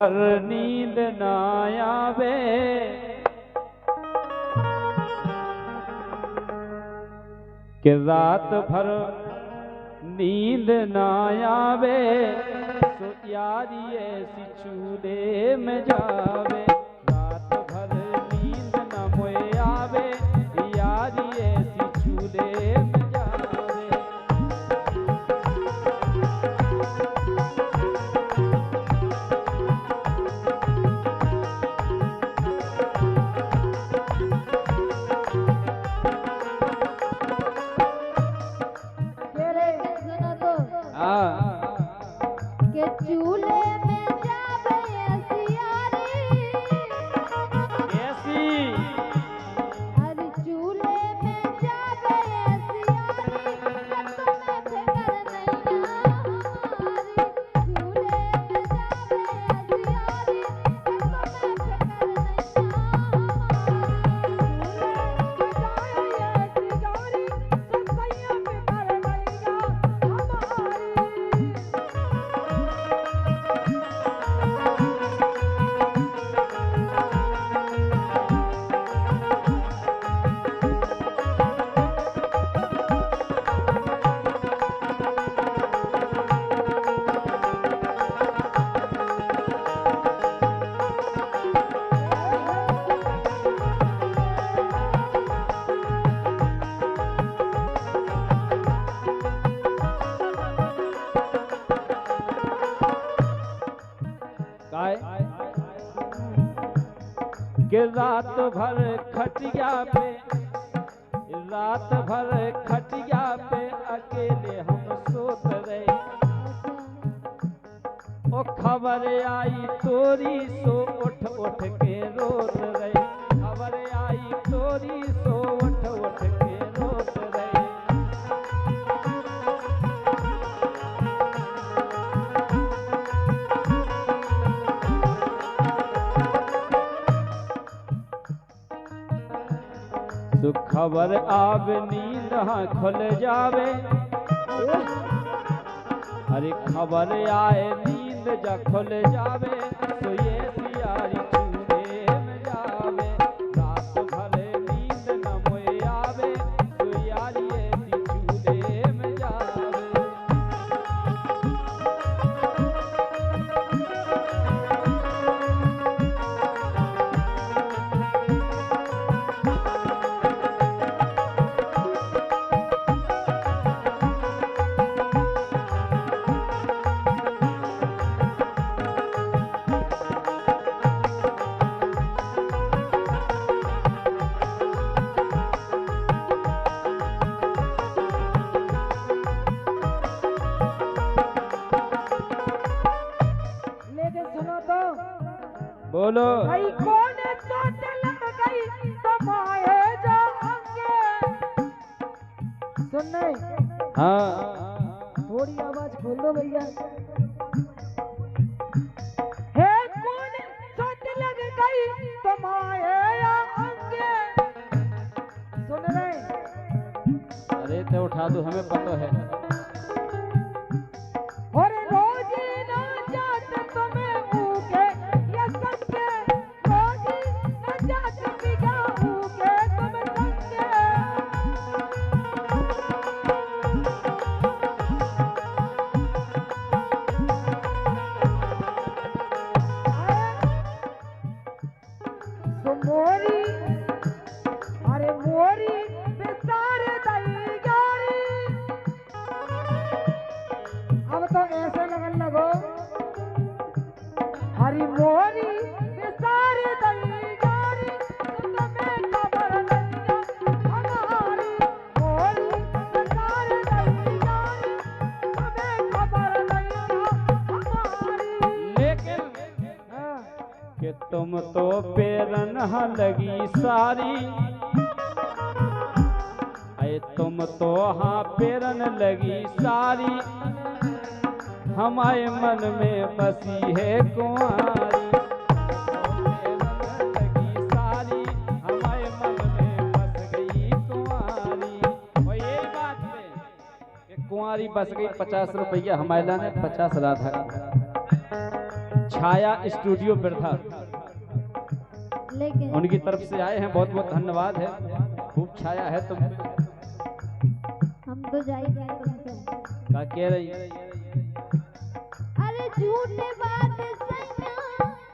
पर नींद ना आवे कि रात भर नींद ना आवे सो यारी ऐसी चूल्हे में जावे। रात भर नींद न मोए आवे यारी ऐसी चूल्हे में जावे। के चूल्हे में जावे ऐसी यारी ऐसी अरे चूल्हे में जावे ऐसी यारी तुम्हें फिकर नहीं हमारी। चूल्हे में जावे ऐसी यारी तुम्हें फिकर नहीं कि रात भर खटिया पे रात भर खटिया पे अकेले हम सोत रहे। ओ खबर आई तोरी सो उठ उठ के रोत रहे। खबर आई तोरी सो उठ उठ के रोत रहे। तो खबर आव नींद हाँ खुल जावे। अरे खबर आए नींद जा खुल जावे तो ये सियारी चूल्हे में जावे। रात भर नींद न मोए आवे तो यारी ऐसी चूल्हे में जावे। बोलो भाई कौन चोट लग गई तुम्हारे जो अंगे। सुन नहीं हाँ थोड़ी आवाज खोल दो भैया। हे कौन चोट लग गई तुम्हारे अंगे। सुन रहे अरे तो उठा दो हमें पता है। और रोज ना जात तुम्हें ऊके ये संगे। रोज ना जात बिगा ऊके तुम संगे। तो मोरी अरे मोरी बिसार दई गारी। अब तो ऐसे लगन लगो हरी मोरी बिसार दई गारी तुम्हें खबर नहीं हमारी। मोरी बिसार दई गारी तुम्हें खबर नहीं हमारी। लेकिन हाँ। कि तुम तो पेरन लगी सारी। अरे तुम तो हाँ पेरन लगी सारी। हमारे मन में बसी है कुंवारी। पेरन लगी सारी हमारे मन में बस गई कुंवारी। और यही बात है कि कुंवारी बस गई। 50 रुपया हमारे लाने 50 राधा। छाया स्टूडियो बिरथा, लेकिन उनकी तरफ से आए हैं, बहुत बहुत धन्यवाद है। खूब छाया है तुम पे। हम तो जाएंगे तुमसे। क्या कह रही? अरे झूठे बात सैया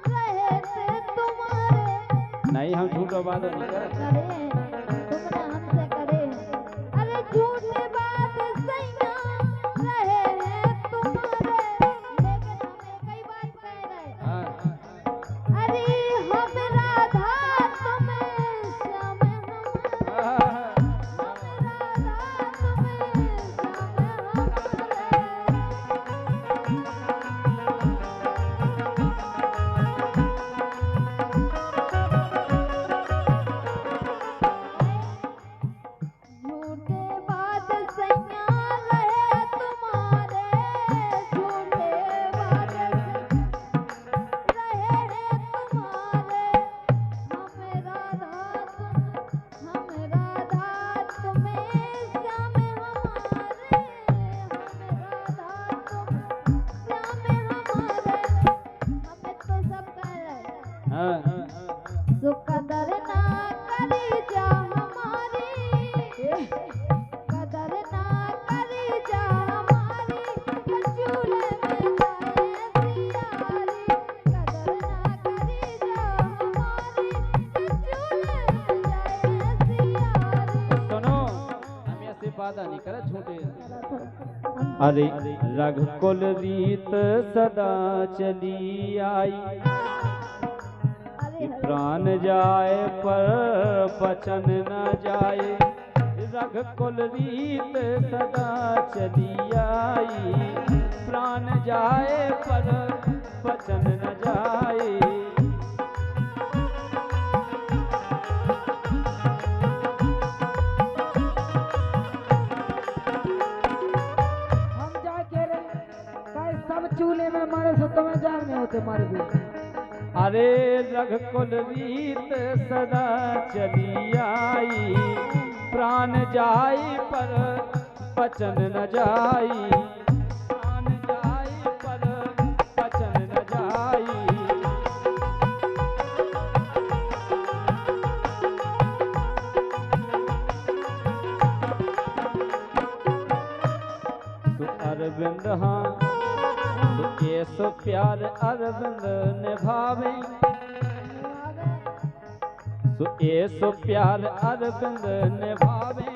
रहे थे तुम्हारे। नहीं, हम झूठ और बात नहीं कर रहे। करे तुमने हमसे करे। अरे झूठे बात सैया रहे हैं तुम्हारे, लेकिन हमें कई बार कह रहे। हाँ, अरे हम राधा तुम्हें श्याम हमारे, हाँ, राधा तुम्हें श्याम झूठे बात सैया रहे तुम्हारे, झूठे बात रहे हैं तुम्हारे। हम राधा तुम्हें श्याम हमारे, हम राधा तुम्हें श्याम हमारे। हमें तो सब कह रहे हाँ, सो कदर ना करी जा हमारी, कदर ना करी जा हमारी, चूल्हे में जाए सियारी। कदर ना करी जा हमारी, चूल्हे में जाए सियारी। सुनो, हम ऐसे वादा नहीं करे झूठे। अरे रघुकुल रीत सदा चली आई, अरे प्राण जाए पर बचन न जाए। रघुकुल रीत सदा चली आई, प्राण जाए पर बचन न जाए। हम जा के रहे कहे सब चूल्हे में मारे से तुम्हें जाग नहीं होते मारे भी। अरे रघुकुल रीत सदा चली आई, प्राण जाई पर बचन न जाई। प्राण जाई पर बचन न जाई। तू अरविंद हाँ, तू ऐसो प्यार अरविंद निभावे। सो ऐसो प्यार अरविंद निभावे।